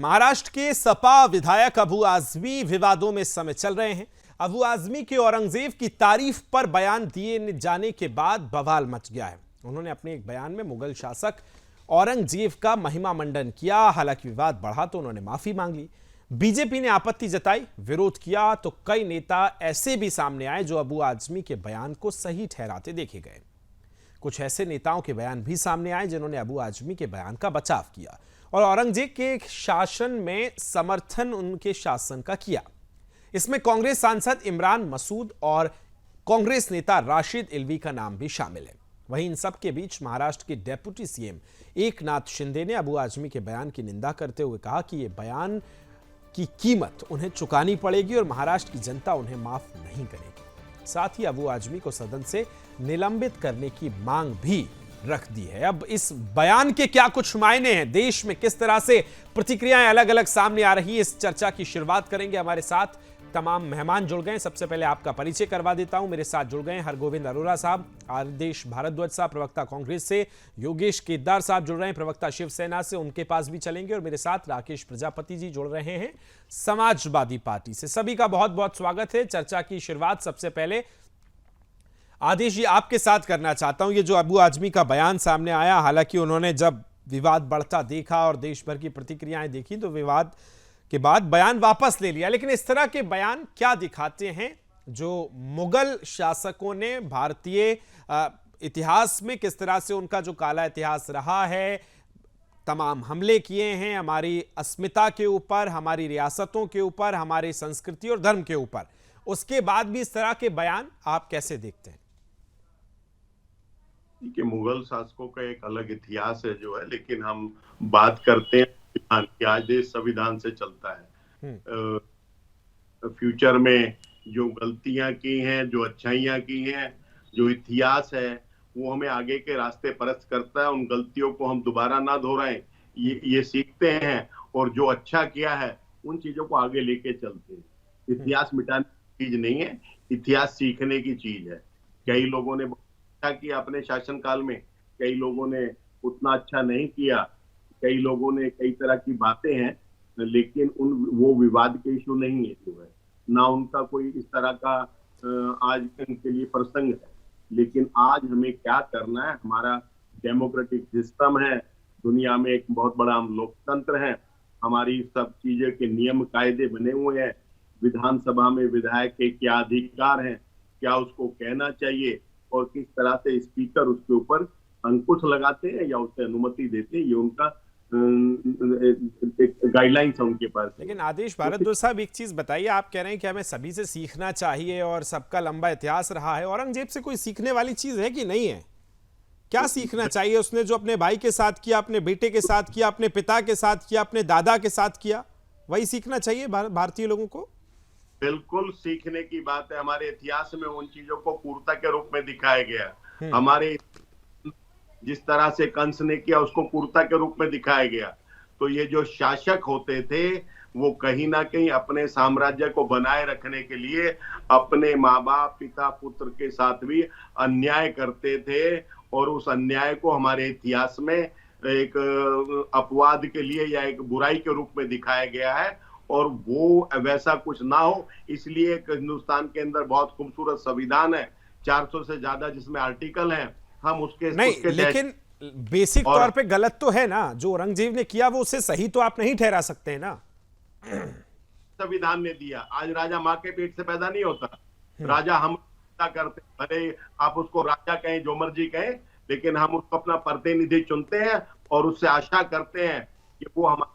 महाराष्ट्र के सपा विधायक अबू आजमी विवादों में इस समय चल रहे हैं। अबू आजमी के औरंगजेब की तारीफ पर बयान दिए जाने के बाद बवाल मच गया है। उन्होंने अपने एक बयान में मुगल शासक औरंगजेब का महिमा मंडन किया। हालांकि विवाद बढ़ा तो उन्होंने माफी मांग ली। बीजेपी ने आपत्ति जताई, विरोध किया तो कई नेता ऐसे भी सामने आए जो अबू आजमी के बयान को सही ठहराते देखे गए। कुछ ऐसे नेताओं के बयान भी सामने आए जिन्होंने अबू आजमी के बयान का बचाव किया और औरंगजेब के शासन में समर्थन उनके शासन का किया। इसमें कांग्रेस सांसद इमरान मसूद और कांग्रेस नेता राशिद इल्वी का नाम भी शामिल है। वहीं इन सब के बीच महाराष्ट्र के डेप्यूटी सीएम एकनाथ शिंदे ने अबू आजमी के बयान की निंदा करते हुए कहा कि यह बयान की कीमत उन्हें चुकानी पड़ेगी और महाराष्ट्र की जनता उन्हें माफ नहीं करेगी। साथ ही अबू आजमी को सदन से निलंबित करने की मांग भी रख दी है। अब इस बयान के क्या कुछ मायने हैं, देश में किस तरह से प्रतिक्रियाएं अलग अलग सामने आ रही है, इस चर्चा की शुरुआत करेंगे। हमारे साथ तमाम मेहमान जुड़ गए। सबसे पहले आपका परिचय करवा देता हूं। मेरे साथ जुड़ गए हरगोविंद अरोरा साहब, आदेश भारद्वाज साहब प्रवक्ता कांग्रेस से, योगेश केदार साहब जुड़ रहे हैं प्रवक्ता शिवसेना से, उनके पास भी चलेंगे। और मेरे साथ राकेश प्रजापति जी जुड़ रहे हैं समाजवादी पार्टी से। सभी का बहुत बहुत स्वागत है। चर्चा की शुरुआत सबसे पहले आदेश जी आपके साथ करना चाहता हूं। ये जो अबू आजमी का बयान सामने आया, हालांकि उन्होंने जब विवाद बढ़ता देखा और देश भर की प्रतिक्रियाएं देखी तो विवाद के बाद बयान वापस ले लिया। लेकिन इस तरह के बयान क्या दिखाते हैं जो मुगल शासकों ने भारतीय इतिहास में किस तरह से उनका जो काला इतिहास रहा है, तमाम हमले किए हैं हमारी अस्मिता के ऊपर, हमारी रियासतों के ऊपर, हमारी संस्कृति और धर्म के ऊपर, उसके बाद भी इस तरह के बयान आप कैसे देखते हैं? कि मुगल शासकों का एक अलग इतिहास है जो है, लेकिन हम बात करते हैं संविधान की। आज देश संविधान से चलता है। फ्यूचर में जो गलतियां की हैं, जो अच्छाइयां की हैं, जो इतिहास है, वो हमें आगे के रास्ते परस्त करता है। उन गलतियों को हम दोबारा ना दोहराएं, ये सीखते हैं और जो अच्छा किया है उन चीजों को आगे लेके चलते हैं। इतिहास मिटाने की चीज नहीं है, इतिहास सीखने की चीज है। कई लोगों ने किया अपने शासनकाल में, कई लोगों ने उतना अच्छा नहीं किया, कई लोगों ने कई तरह की बातें हैं, लेकिन वो विवाद के इशू नहीं है जो है ना, उनका कोई इस तरह का आज के लिए प्रसंग है। लेकिन आज हमें क्या करना है, हमारा डेमोक्रेटिक सिस्टम है, दुनिया में एक बहुत बड़ा हम लोकतंत्र है, हमारी सब चीजें के नियम कायदे बने हुए हैं। विधानसभा में विधायक के क्या अधिकार हैं, क्या उसको कहना चाहिए और किस तरह से स्पीकर उसके ऊपर अंकुश लगाते हैं या उसे अनुमति देते हैं, ये उनका गाइडलाइंस है उनके पास। लेकिन आदेश भारद्वाज साहब एक चीज बताइए, आप कह रहे हैं कि हमें सभी से सीखना चाहिए और सबका लंबा इतिहास रहा है, औरंगजेब से कोई सीखने वाली चीज है कि नहीं है? क्या सीखना चाहिए उसने जो अपने भाई के साथ किया, अपने बेटे के साथ किया, अपने पिता के साथ किया, अपने दादा के साथ किया, वही सीखना चाहिए भारतीय लोगों को? बिल्कुल सीखने की बात है। हमारे इतिहास में उन चीजों को पूर्णता के रूप में दिखाया गया। हमारे जिस तरह से कंस ने किया उसको पूर्णता के रूप में दिखाया गया। तो ये जो शासक होते थे वो कहीं ना कहीं अपने साम्राज्य को बनाए रखने के लिए अपने माँ बाप, पिता, पुत्र के साथ भी अन्याय करते थे और उस अन्याय को हमारे इतिहास में एक अपवाद के लिए या एक बुराई के रूप में दिखाया गया है। और वो वैसा कुछ ना हो, इसलिए हिंदुस्तान के अंदर बहुत खूबसूरत संविधान है, 400 से ज्यादा जिसमें आर्टिकल हैं। हम उसके लेकिन बेसिक तौर पे गलत तो है ना, जो औरंगजेब ने किया वो उससे सही तो आप नहीं ठहरा सकते हैं ना। संविधान ने दिया। आज राजा माँ के पेट से पैदा नहीं होता, राजा हम करते, भले आप उसको राजा कहें, जो मर्जी कहें, लेकिन हम उसको अपना प्रतिनिधि चुनते हैं और उससे आशा करते हैं कि वो हमारे।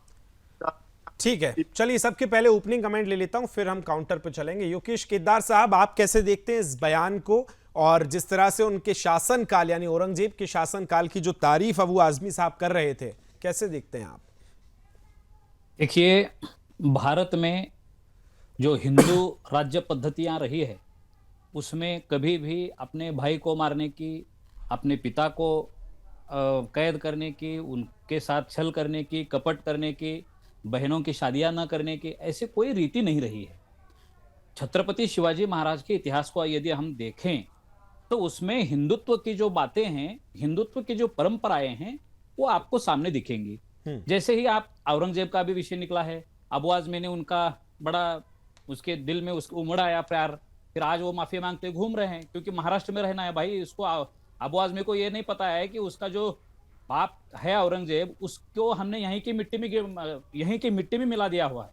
ठीक है, चलिए सबके पहले ओपनिंग कमेंट ले लेता हूं, फिर हम काउंटर पे चलेंगे। योगेश केदार साहब, आप कैसे देखते हैं इस बयान को और जिस तरह से उनके शासनकाल यानी औरंगजेब के शासनकाल की जो तारीफ अबू आजमी साहब कर रहे थे, कैसे देखते हैं आप? देखिए, भारत में जो हिंदू राज्य पद्धतियां रही है उसमें कभी भी अपने भाई को मारने की, अपने पिता को कैद करने की, उनके साथ छल करने की, कपट करने की, बहनों की शादियां न करने की, ऐसे कोई रीति नहीं रही है। छत्रपति शिवाजी महाराज के इतिहास को यदि हम देखें तो उसमें हिंदुत्व की जो बातें हैं, हिंदुत्व की जो परंपराएं हैं, वो आपको सामने दिखेंगी। जैसे ही आप औरंगजेब का भी विषय निकला है, अबू आजमी ने उनका बड़ा उसके दिल में उसको उमड़ आया प्यार, फिर आज वो माफी मांगते घूम रहे हैं क्योंकि महाराष्ट्र में रहना है भाई। उसको अबू आजमी को ये नहीं पता है कि उसका जो बाप है औरंगजेब, उसको हमने यहीं की मिट्टी में मिला दिया हुआ है।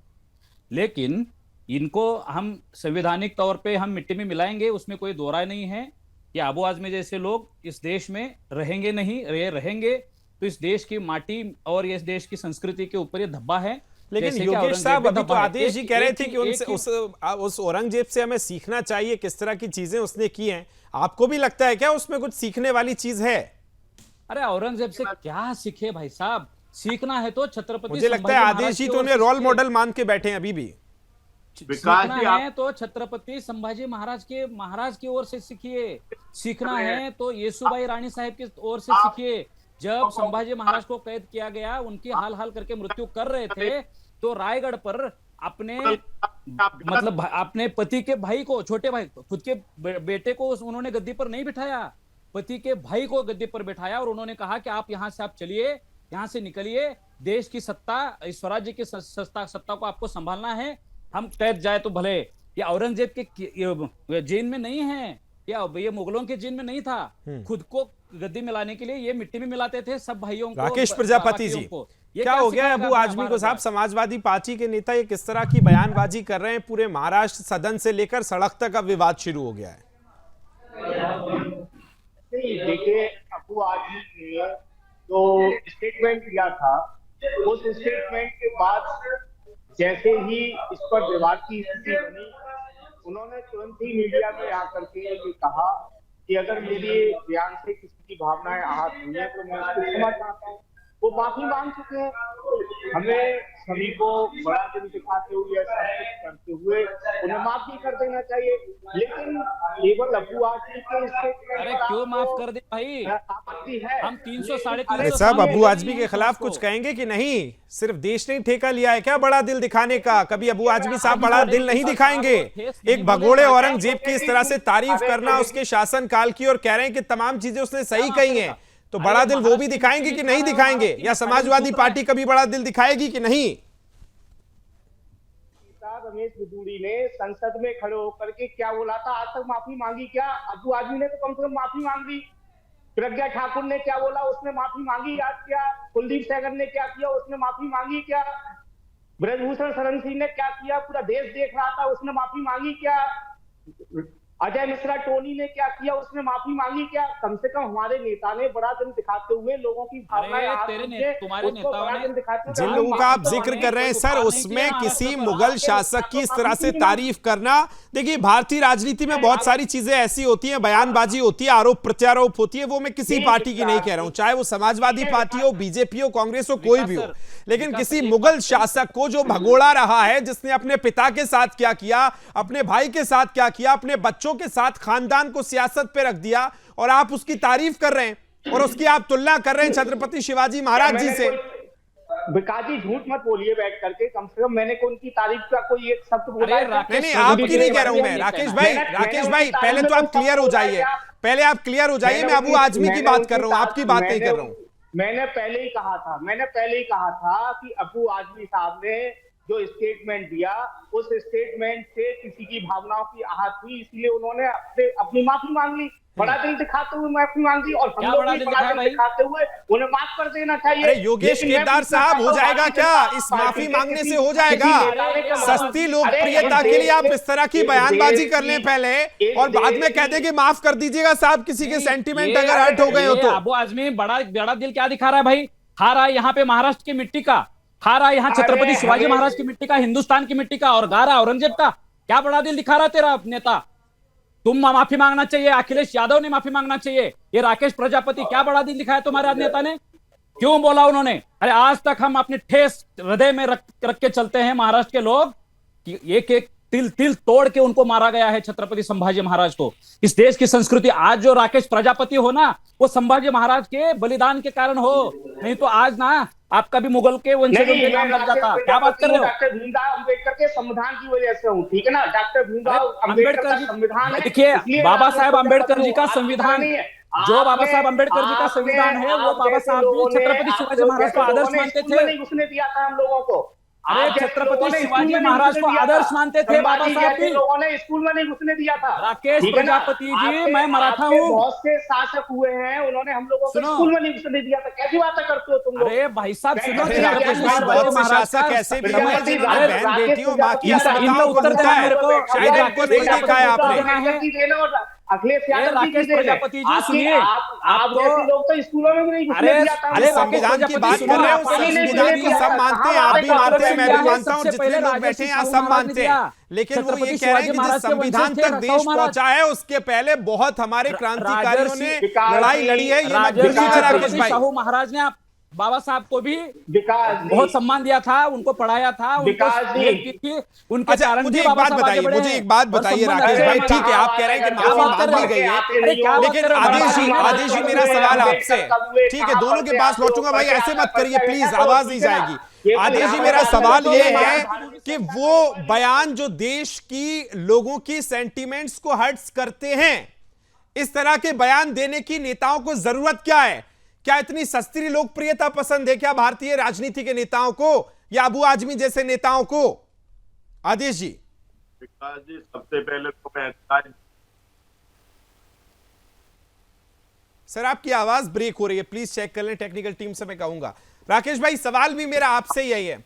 लेकिन इनको हम संवैधानिक तौर पे हम मिट्टी में मिलाएंगे, उसमें कोई दो राय नहीं है कि अबू आजमी जैसे लोग इस देश में रहेंगे नहीं, रहेंगे तो इस देश की माटी और इस देश की संस्कृति के ऊपर ये धब्बा है। लेकिन जैसे कि योगेश औरंगजेब साहब में अभी तो धब्बा है। आदेश जी कह रहे थे कि एक- उनसे उस औरंगजेब से हमें सीखना चाहिए, किस तरह की चीजें उसने की हैं। आपको भी लगता है क्या उसमें कुछ सीखने वाली चीज है? अरे औरंगजेब से क्या सीखे भाई साहब, सीखना है तो छत्रपति मुझे लगता है संभाजी आदेश महाराज जी की तो ओर उन्हें से रोल सीखिए। मॉडल मान के बैठे हैं अभी भी। विकास सीखना जी, है तो छत्रपति संभाजी महाराज की ओर से सीखिए, सीखना है तो येसुबाई रानी साहब की ओर से सीखिए। जब संभाजी महाराज को कैद किया गया, उनकी हाल हाल करके मृत्यु कर रहे थे, तो रायगढ़ पर अपने मतलब अपने पति के भाई को, छोटे भाई खुद के बेटे को उन्होंने गद्दी पर नहीं बिठाया, पति के भाई को गद्दी पर बिठाया और उन्होंने कहा कि आप यहां से आप चलिए, यहां से निकलिए, देश की सत्ता, इस स्वराज्य की सत्ता को आपको संभालना है। हम कैद जाए तो भले। ये औरंगजेब के जेल में नहीं है, या ये मुगलों के जेल में नहीं था। खुद को गद्दी में लाने के लिए ये मिट्टी में मिलाते थे सब भाइयों को, राकेश प्रजापति जी, क्या हो गया अबू आजमी को? साहब समाजवादी पार्टी के नेता ये किस तरह की बयानबाजी कर रहे हैं? पूरे महाराष्ट्र सदन से लेकर सड़क तक अब विवाद शुरू हो गया है। नहीं, देखिए अबू आजमी ने जो स्टेटमेंट दिया था, उस स्टेटमेंट के बाद जैसे ही इस पर विवाद की स्थिति बनी, उन्होंने तुरंत ही मीडिया में आकर के ये कहा कि अगर मेरे बयान से किसी की भावनाएं आहत हुई है तो मैं उसको क्षमा चाहता हूँ। वो माफी मांग चुके हैं। हमें सभी को बड़ा दिल दिखाते हुए, सब कुछ करते हुए उन्हें माफी कर देना चाहिए, लेकिन केवल अबू आजमी के स्टेटमेंट अरे क्यों माफ कर दे भाई? आपत्ति है। हम 300 साढ़े अरे 300 साहब साल अबू में आजमी के खिलाफ कुछ कहेंगे कि नहीं? सिर्फ देश ने ठेका लिया है क्या बड़ा दिल दिखाने का? कभी अबू आजमी साहब बड़ा दिल नहीं दिखाएंगे? एक भगोड़े औरंगजेब की इस तरह से तारीफ करना उसके शासनकाल की और कह रहे हैं कि तमाम चीजें उसने सही कही हैं, तो बड़ा दिल वो भी दिखाएंगे कि नहीं दिखाएंगे? या समाजवादी पार्टी कभी बड़ा दिल दिखाएगी कि नहीं? रमेश बिदूड़ी ने संसद में खड़े होकर के क्या बोला था? आज तक माफी मांगी क्या? अबू आजमी ने तो कम से कम माफी मांगी। प्रज्ञा ठाकुर ने क्या बोला? उसने माफी मांगी आज क्या? कुलदीप सेंगर ने क्या किया? उसने माफी मांगी क्या? ब्रजभूषण शरण सिंह ने क्या किया? पूरा देश देख रहा था, उसने माफी मांगी क्या? अजय मिश्रा टोनी ने क्या किया? उसने माफी मांगी क्या? कम से कम हमारे नेता ने बड़ा दिन दिखाते हुए लोगों की भावनाएं तुम्हारे नेताओं ने जिन लोगों का आप जिक्र कर रहे हैं सर, उसमें किसी मुगल शासक की इस तरह से तारीफ करना, देखिए भारतीय राजनीति में बहुत सारी चीजें ऐसी होती हैं, बयानबाजी होती है, आरोप प्रत्यारोप होती है, वो मैं किसी पार्टी की नहीं कह रहा हूं, चाहे वो समाजवादी पार्टी हो, बीजेपी हो, कांग्रेस हो, कोई भी हो, लेकिन किसी मुगल शासक को जो भगोड़ा रहा है, जिसने अपने पिता के साथ क्या किया, अपने भाई के साथ क्या किया, अपने बच्चों के साथ खानदान को सियासत पे रख दिया, और आप उसकी तारीफ कर रहे हैं और उसकी आप तुलना कर रहे हैं छत्रपति शिवाजी महाराज जी से। विकास जी झूठ मत बोलिए बैठ करके, कम से कम मैंने उनकी तारीफ का कोई एक शब्द बोला है? नहीं, आपकी नहीं कह रहा हूं मैं। राकेश भाई पहले तो आप क्लियर हो जाइए, पहले आप क्लियर हो जाइए। मैं अबू आजमी की बात कर रहा हूं, आपकी बात नहीं कर रहा हूं। मैंने पहले ही कहा था कि अबू आजमी साहब ने जो स्टेटमेंट दिया, उस स्टेटमेंट से किसी की भावनाओं की आहत हुई, इसलिए उन्होंने अपनी माफी मांग ली, बड़ा दिल दिखाते हुए माफी मांगी, और हम लोग भी बड़ा दिल दिखाते हुए उन्हें माफ कर देना चाहिए। अरे योगेश केदार साहब, हो जाएगा क्या? इस माफी मांगने से हो जाएगा? सस्ती लोकप्रियता के लिए आप इस तरह की बयानबाजी कर लें पहले, और बाद में कह दें कि माफ कर दीजिएगा साहब, किसी के सेंटीमेंट अगर हर्ट हो गए हो तो। अबू आजमी बड़ा दिल क्या दिखा रहा है भाई? खा रहा है यहाँ पे महाराष्ट्र की मिट्टी का, खा रहा है यहाँ छत्रपति शिवाजी महाराज की मिट्टी का, हिंदुस्तान की मिट्टी का, और गा रहा औरंगजेब का। क्या बड़ा दिल दिखा रहा तेरा नेता? तुम माफी मांगना चाहिए, अखिलेश यादव ने माफी मांगना चाहिए। ये राकेश प्रजापति, क्या बड़ा दिल दिखाया तुम्हारे नेता ने? क्यों बोला उन्होंने? अरे आज तक हम अपने ठेस हृदय में रख के चलते हैं महाराष्ट्र के लोग, कि एक एक तिल तोड़ के उनको मारा गया है छत्रपति संभाजी महाराज को। इस देश की संस्कृति, आज जो राकेश प्रजापति हो ना, वो संभाजी महाराज के बलिदान के कारण हो, नहीं तो आज ना आपका भी मुगल के वंशजों के नाम लग जाता। क्या बात कर रहे हो? डॉक्टर भीमराव अंबेडकर के संविधान की वजह से हूँ, ठीक है ना? डॉक्टर भीमराव अंबेडकर का संविधान है। देखिए बाबा साहेब अंबेडकर जी का संविधान, जो बाबा साहब अम्बेडकर जी का संविधान है वो बाबा साहब भी छत्रपति शिवाजी महाराज को आदर्श मानते थे। नहीं घुसने दिया था हम लोगों को। अरे छत्रपति शिवाजी महाराज को आदर्श मानते थे बाबा साहब भी। लोगों ने स्कूल में नहीं घुसने दिया था। राकेश प्रजापति जी, मैं मराठा हूँ। बहुत से शासक हुए हैं, उन्होंने हम लोगों को स्कूल में नहीं घुसने दिया था। कैसी बातें करते हो तुम लोग? अरे भाई साहब सुनो, राकेश भाई, बहुत से शासक ऐसे भी हैं जिन्होंने बहन बेटियों माँ की संतानों को लूटा है, शायद इनको नहीं देखा है आपने। अखिलेश यादव जी प्रजापति जी सुनिए, आप जैसे लोग तो स्कूलों में भी नहीं घुसने दिया था। अरे संविधान की बात कर रहे हो, संविधान को सब मानते हैं, आप भी मानते हैं, मैं भी मानता हूँ, जितने लोग बैठे हैं यहाँ सब मानते हैं, लेकिन वो ये कह रहे हैं कि जिस संविधान तक देश पहुंचा है उसके पहले बहुत हमारे क्रांतिकारियों ने लड़ाई लड़ी है, ये मत भूलिएगा राकेश भाई। साहू महाराज ने बाबा साहब को भी बहुत सम्मान दिया था, उनको पढ़ाया था, उनको उनके अच्छा, कारण मुझे एक बात बताइए, मुझे एक बात बताइए राकेश भाई, ठीक है आप कह रहे हैं कि माफी मांग ली गई है, लेकिन आदेश जी मेरा सवाल आपसे, ठीक है दोनों के पास लौटूंगा भाई, ऐसे मत करिए प्लीज, आवाज नहीं जाएगी। आदेश जी मेरा सवाल ये है कि वो बयान जो देश की लोगों की सेंटिमेंट्स को हर्ट्स करते हैं, इस तरह के बयान देने की नेताओं को जरूरत क्या है? क्या इतनी सस्ती लोकप्रियता पसंद है क्या भारतीय राजनीति के नेताओं को, या अबू आजमी जैसे नेताओं को? आदेश जी। विकास जी, सबसे पहले तो मैं सर आपकी आवाज ब्रेक हो रही है, प्लीज चेक कर लें, टेक्निकल टीम से मैं कहूंगा। राकेश भाई सवाल भी मेरा आपसे यही है।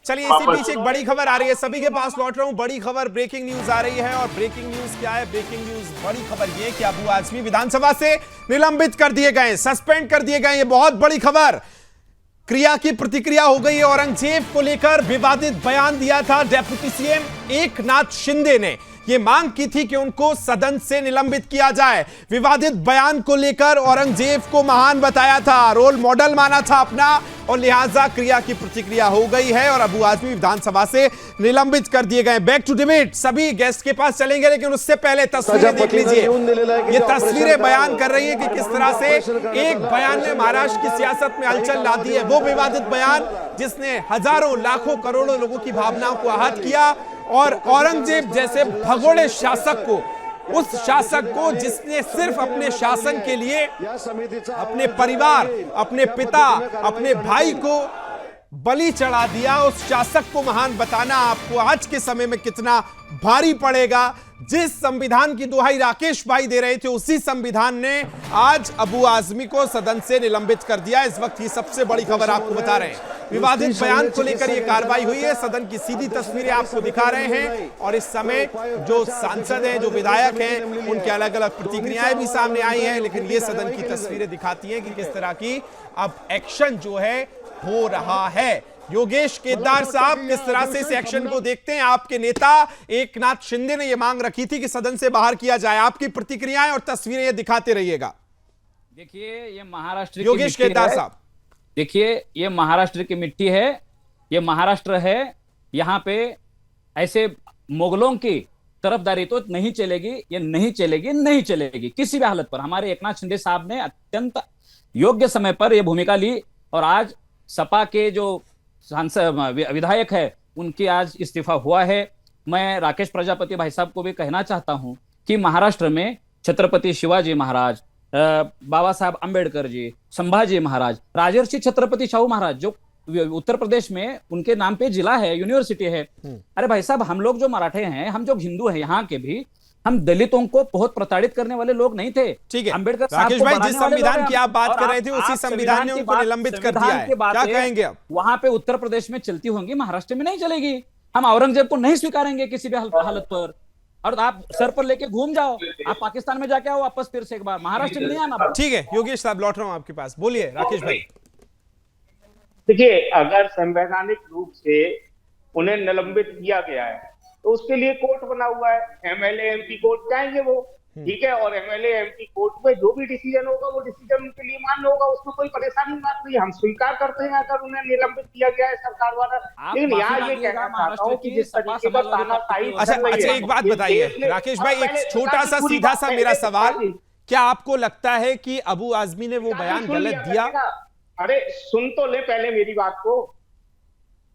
चलिए इसी बीच एक बड़ी खबर आ रही है, सभी के पास लौट रहा हूं, बड़ी खबर, ब्रेकिंग न्यूज आ रही है। और ब्रेकिंग न्यूज क्या है? ब्रेकिंग न्यूज बड़ी खबर ये कि अबू आजमी विधानसभा से निलंबित कर दिए गए, सस्पेंड कर दिए गए, ये बहुत बड़ी खबर। क्रिया की प्रतिक्रिया हो गई है। औरंगजेब को लेकर विवादित बयान दिया था डेप्यूटी सीएम एकनाथ शिंदे ने, ये मांग की थी कि उनको सदन से निलंबित किया जाए। विवादित बयान को लेकर औरंगजेब को महान बताया था, रोल मॉडल माना था अपना, और लिहाजा क्रिया की प्रतिक्रिया हो गई है और अबू आजमी विधानसभा से निलंबित कर दिए गए। बैक टू डिबेट, सभी गेस्ट के पास चलेंगे, लेकिन उससे पहले तस्वीरें देख लीजिए। ये तस्वीरें बयान कर रही है कि किस तरह से एक बयान ने महाराष्ट्र की सियासत में हलचल ला दी है। वो विवादित बयान जिसने हजारों लाखों करोड़ों लोगों की भावनाओं को आहत किया, और औरंगजेब जैसे भगोड़े शासक को, उस शासक को जिसने सिर्फ अपने शासन के लिए अपने परिवार, अपने पिता, अपने भाई को बलि चढ़ा दिया, उस शासक को महान बताना आपको आज के समय में कितना भारी पड़ेगा। जिस संविधान की दुहाई राकेश भाई दे रहे थे, उसी संविधान ने आज अबू आजमी को सदन से निलंबित कर दिया। इस वक्त की सबसे बड़ी खबर आपको बता रहे हैं, विवादित बयान को लेकर यह कार्रवाई हुई है। सदन की सीधी तस्वीरें आपको दिखा रहे हैं, और इस समय जो सांसद हैं, जो विधायक हैं, उनकी अलग अलग प्रतिक्रियाएं भी सामने आई हैं, लेकिन ये सदन की तस्वीरें दिखाती हैं कि किस तरह की अब एक्शन जो है हो रहा है। योगेश केदार साहब, किस तरह से इस एक्शन को देखते हैं? आपके नेता एकनाथ शिंदे ने यह मांग रखी थी कि सदन से बाहर किया जाए, आपकी प्रतिक्रियाएं और तस्वीरें ये दिखाते रहिएगा। देखिए ये महाराष्ट्र योगेश केदार साहब, देखिए ये महाराष्ट्र की मिट्टी है, ये महाराष्ट्र है, यहाँ पे ऐसे मुगलों की तरफदारी तो नहीं चलेगी, ये नहीं चलेगी, नहीं चलेगी किसी भी हालत पर। हमारे एकनाथ शिंदे साहब ने अत्यंत योग्य समय पर यह भूमिका ली, और आज सपा के जो सांसद विधायक है उनकी आज इस्तीफा हुआ है। मैं राकेश प्रजापति भाई साहब को भी कहना चाहता हूं कि महाराष्ट्र में छत्रपति शिवाजी महाराज, बाबा साहब अंबेडकर जी, संभाजी महाराज, राजर्षि छत्रपति शाहू महाराज, जो उत्तर प्रदेश में उनके नाम पे जिला है, यूनिवर्सिटी है। अरे भाई साहब, हम लोग जो मराठे हैं, हम जो हिंदू हैं यहाँ के भी, हम दलितों को बहुत प्रताड़ित करने वाले लोग नहीं थे। ठीक है अंबेडकर राकेश भाई, जिस संविधान की आप बात कर रहे थे उसी संविधान ने उनको निलंबित कर दिया है, क्या कहेंगे आप? वहां पे उत्तर प्रदेश में चलती होंगी, महाराष्ट्र में नहीं चलेगी। हम औरंगजेब को नहीं स्वीकारेंगे किसी भी हालत पर। और आप सर पर लेके घूम जाओ, आप पाकिस्तान में जाके आओ वापस फिर से एक बार, महाराष्ट्र में नहीं आना। ठीक है योगेश साहब, लौट रहा हूं आपके पास, बोलिए राकेश भाई। देखिए, अगर संवैधानिक रूप से उन्हें निलंबित किया गया है तो उसके लिए कोर्ट बना हुआ है, एमएलए एमपी कोर्ट जाएंगे वो, ठीक है, और एमएलए एमपी कोर्ट में जो भी डिसीजन होगा वो डिसीजन उनके लिए मान्य होगा, उसमें कोई परेशानी बात नहीं। हम स्वीकार करते हैं अगर उन्हें निलंबित किया गया है सरकार द्वारा। लेकिन यहाँ ये कहना चाहता हूँ कि जिस तरीके का तानाशाही, अच्छा एक बात बताइए राकेश भाई, एक छोटा सा सीधा सा मेरा सवाल, क्या आपको लगता है कि अबू आजमी ने वो बयान गलत दिया? अरे सुन तो ले पहले मेरी बात को।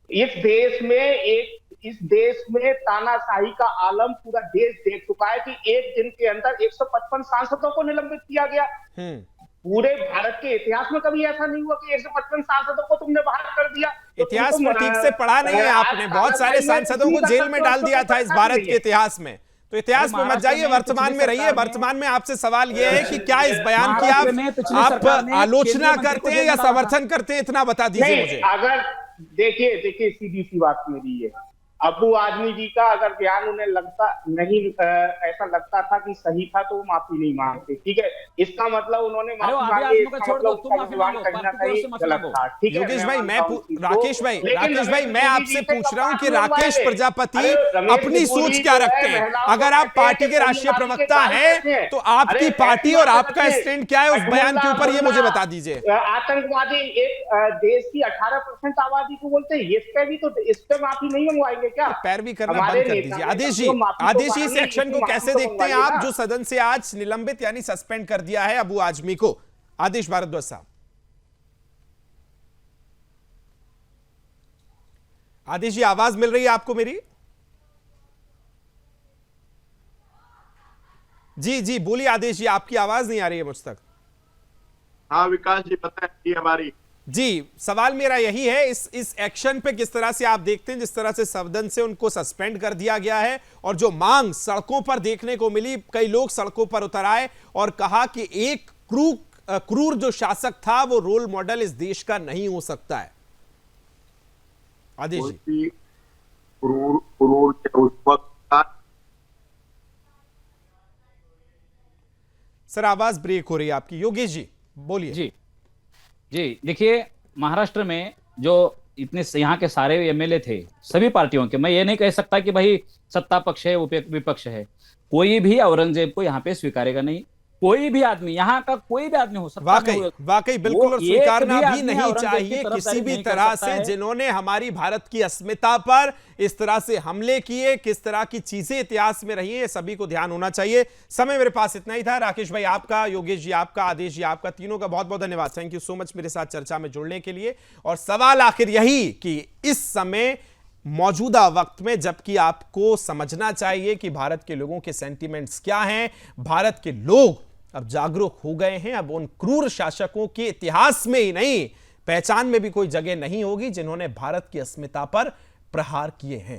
इस देश में एक इस देश में तानाशाही का आलम पूरा देश देख चुका है कि एक दिन के अंदर 155 सांसदों को निलंबित किया गया। पूरे भारत के इतिहास में कभी ऐसा नहीं हुआ कि 155 सांसदों को तुमने बाहर कर दिया। तो इतिहास में ठीक से पढ़ा नहीं है आपने, बहुत सारे सांसदों को जेल में डाल दिया था इस भारत के इतिहास में। तो इतिहास में मत जाइए, वर्तमान में रहिए। वर्तमान में आपसे सवाल यह है कि क्या इस बयान की आप आलोचना करते हैं या समर्थन करते हैं, इतना बता दीजिए मुझे। अगर देखिए सीधी सी बात मेरी है, अबू आजमी जी का अगर बयान उन्हें ऐसा लगता था कि सही था तो वो माफी नहीं मांगते, ठीक है। इसका मतलब उन्होंने माफी मांगी, इसका मतलब उसका बयान कहीं ना कहीं गलत था, ठीक है। योगेश भाई, राकेश भाई मैं आपसे पूछ रहा हूं कि राकेश प्रजापति अपनी सोच क्या रखते हैं? अगर आप पार्टी के राष्ट्रीय प्रवक्ता हैं तो आपकी पार्टी और आपका स्टैंड क्या है उस बयान के ऊपर, ये मुझे बता दीजिए। आतंकवादी एक देश की 18% आबादी को बोलते हैं, इस पे माफी नहीं मंगवाएंगे क्या? पैरवी करना बंद कर दीजिए। आदेश जी, इस एक्शन को कैसे देखते हैं आप, जो सदन से आज निलंबित यानी सस्पेंड कर दिया है अबू आजमी को? आदेश भारद्वाज साहब। आदेश जी, आवाज मिल रही है आपको मेरी? जी बोलिए आदेश जी, आपकी आवाज नहीं आ रही है मुझ तक। हाँ विकास जी, पता है हमारी जी, सवाल मेरा यही है, इस एक्शन पे किस तरह से आप देखते हैं, जिस तरह से सदन से उनको सस्पेंड कर दिया गया है और जो मांग सड़कों पर देखने को मिली, कई लोग सड़कों पर उतर आए और कहा कि एक क्रूर जो शासक था वो रोल मॉडल इस देश का नहीं हो सकता है। आदेश जी। क्रूर उस वक्त सर आवाज ब्रेक हो रही है आपकी। योगेश जी बोलिए। जी देखिए, महाराष्ट्र में जो इतने यहाँ के सारे एमएलए थे सभी पार्टियों के, मैं ये नहीं कह सकता कि भाई सत्ता पक्ष है विपक्ष है, कोई भी औरंगजेब को यहाँ पे स्वीकारेगा नहीं, कोई भी आदमी, यहाँ का कोई भी आदमी हो सकता है। वाकई बिल्कुल, और स्वीकारना भी नहीं चाहिए किसी भी तरह से जिन्होंने हमारी भारत की अस्मिता पर इस तरह से हमले किए, किस तरह की चीजें इतिहास में रही है, सभी को ध्यान होना चाहिए। समय मेरे पास इतना ही था। राकेश भाई आपका, योगेश जी आपका, आदेश जी आपका, तीनों का बहुत बहुत धन्यवाद। थैंक यू सो मच मेरे साथ चर्चा में जुड़ने के लिए। और सवाल आखिर यही कि इस समय मौजूदा वक्त में, जबकि आपको समझना चाहिए कि भारत के लोगों के सेंटिमेंट्स क्या हैं, भारत के लोग अब जागरूक हो गए हैं। अब उन क्रूर शासकों के इतिहास में ही नहीं, पहचान में भी कोई जगह नहीं होगी जिन्होंने भारत की अस्मिता पर प्रहार किए हैं।